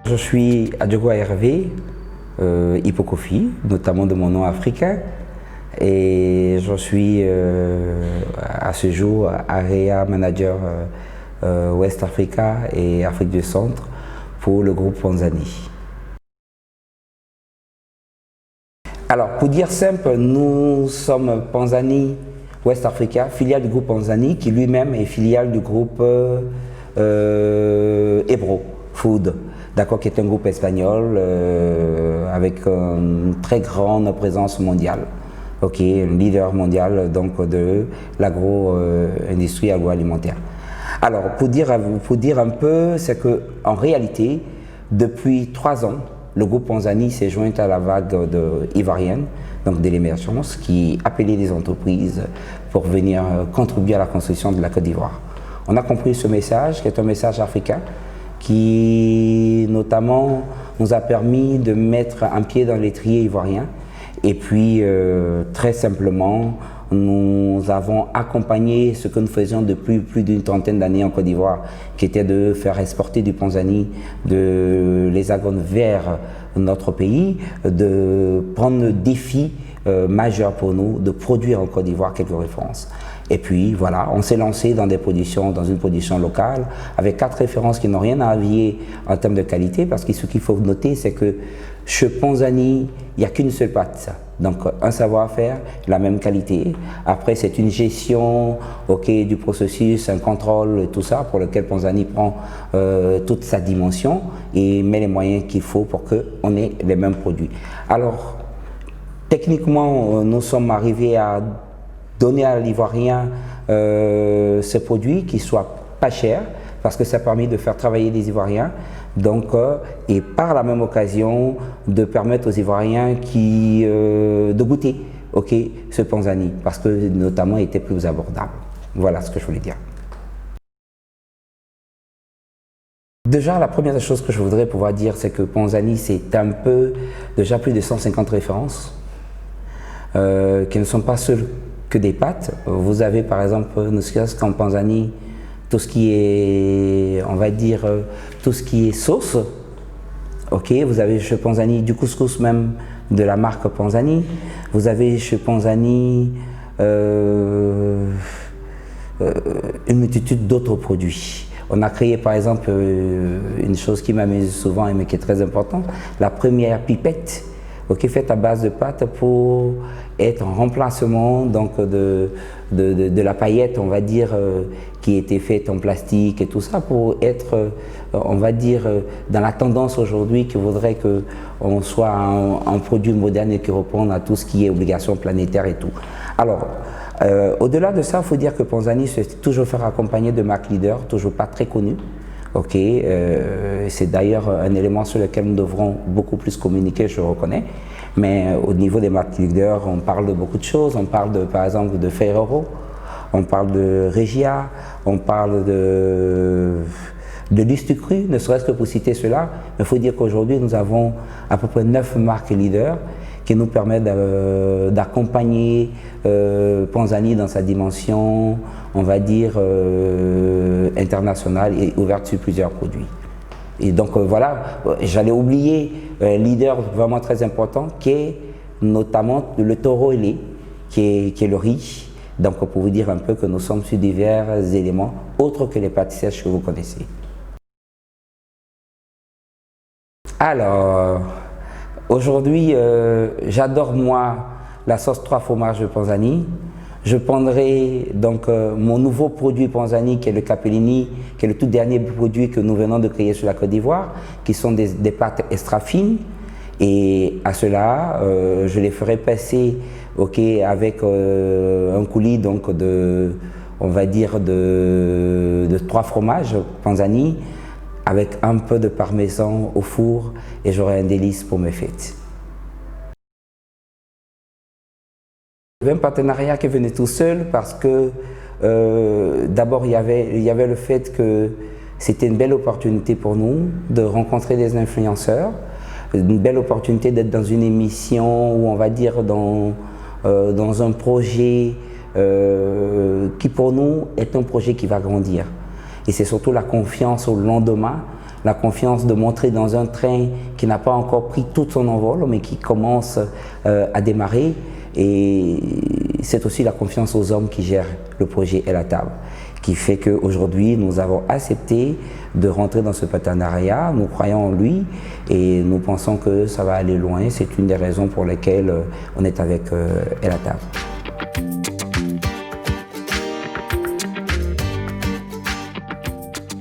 Je suis Adjogo Hervé, Hippocofi, notamment de mon nom africain, et je suis à ce jour Area Manager West Africa et Afrique du Centre pour le groupe Panzani. Alors, pour dire simple, nous sommes Panzani West Africa, filiale du groupe Panzani, qui lui-même est filiale du groupe Ebro Food, d'accord, qui est un groupe espagnol avec une très grande présence mondiale, ok, un leader mondial donc de l'agro-industrie agroalimentaire. Alors, pour dire un peu, c'est que en réalité, depuis 3 ans, le groupe Panzani s'est joint à la vague ivoirienne, donc de l'émergence, qui appelait les entreprises pour venir contribuer à la construction de la Côte d'Ivoire. On a compris ce message, qui est un message africain, qui notamment nous a permis de mettre un pied dans l'étrier ivoirien. Et puis, très simplement, nous avons accompagné ce que nous faisions depuis plus d'une trentaine d'années en Côte d'Ivoire, qui était de faire exporter du Panzani de l'Hexagone vers notre pays, de prendre le défi majeur pour nous de produire en Côte d'Ivoire quelques références. Et puis voilà, on s'est lancé dans une production locale avec 4 références qui n'ont rien à envier en termes de qualité, parce que ce qu'il faut noter, c'est que chez Panzani, il n'y a qu'une seule pâte. Donc un savoir-faire, la même qualité. Après, c'est une gestion du processus, un contrôle, tout ça, pour lequel Panzani prend toute sa dimension et met les moyens qu'il faut pour qu'on ait les mêmes produits. Alors, techniquement, nous sommes arrivés à donner à l'Ivoirien ces produits qui soient pas chers, parce que ça a permis de faire travailler les Ivoiriens, donc, et par la même occasion de permettre aux Ivoiriens de goûter ce Panzani, parce que notamment il était plus abordable. Voilà ce que je voulais dire. Déjà, la première chose que je voudrais pouvoir dire, c'est que Panzani, c'est un peu, déjà plus de 150 références, qui ne sont pas seules que des pâtes. Vous avez par exemple, ne serait-ce qu'en Panzani, tout ce qui est, on va dire, tout ce qui est sauce. Ok, vous avez chez Panzani du couscous même de la marque Panzani. Vous avez chez Panzani une multitude d'autres produits. On a créé par exemple une chose qui m'amuse souvent mais qui est très importante, la première pipette, faite à base de pâte pour être en remplacement donc de la paillette, on va dire, qui était faite en plastique et tout ça, pour être, on va dire, dans la tendance aujourd'hui qui voudrait qu'on soit un produit moderne et qui réponde à tout ce qui est obligation planétaire et tout. Alors, au-delà de ça, il faut dire que Panzani s'est toujours fait accompagner de marques leaders, toujours pas très connues. C'est d'ailleurs un élément sur lequel nous devrons beaucoup plus communiquer, je reconnais. Mais au niveau des marques leaders, on parle de beaucoup de choses. On parle par exemple de Ferrero, on parle de Regia, on parle de Lustucru, ne serait-ce que pour citer cela. Mais il faut dire qu'aujourd'hui, nous avons à peu près 9 marques leaders qui nous permettent d'accompagner Panzani dans sa dimension, on va dire, internationale et ouverte sur plusieurs produits. Et donc voilà, j'allais oublier un leader vraiment très important qui est notamment le taureau ailé, qui est le riz. Donc pour vous dire un peu que nous sommes sur divers éléments autres que les pâtes sèches que vous connaissez. Alors, aujourd'hui, j'adore moi la sauce 3 fromages de Panzani. Je prendrai donc mon nouveau produit Panzani, qui est le Capellini, qui est le tout dernier produit que nous venons de créer sur la Côte d'Ivoire, qui sont des pâtes extra fines. Et à cela, je les ferai passer avec un coulis donc on va dire de 3 fromages Panzani, avec un peu de parmesan au four, et j'aurai un délice pour mes fêtes. Il y avait un partenariat qui venait tout seul parce que d'abord il y avait le fait que c'était une belle opportunité pour nous de rencontrer des influenceurs, une belle opportunité d'être dans une émission où on va dire dans un projet qui pour nous est un projet qui va grandir. Et c'est surtout la confiance au lendemain la confiance de montrer dans un train qui n'a pas encore pris tout son envol, mais qui commence à démarrer. Et c'est aussi la confiance aux hommes qui gèrent le projet Et la Table, qui fait qu'aujourd'hui, nous avons accepté de rentrer dans ce partenariat. Nous croyons en lui et nous pensons que ça va aller loin. C'est une des raisons pour lesquelles on est avec Et la Table.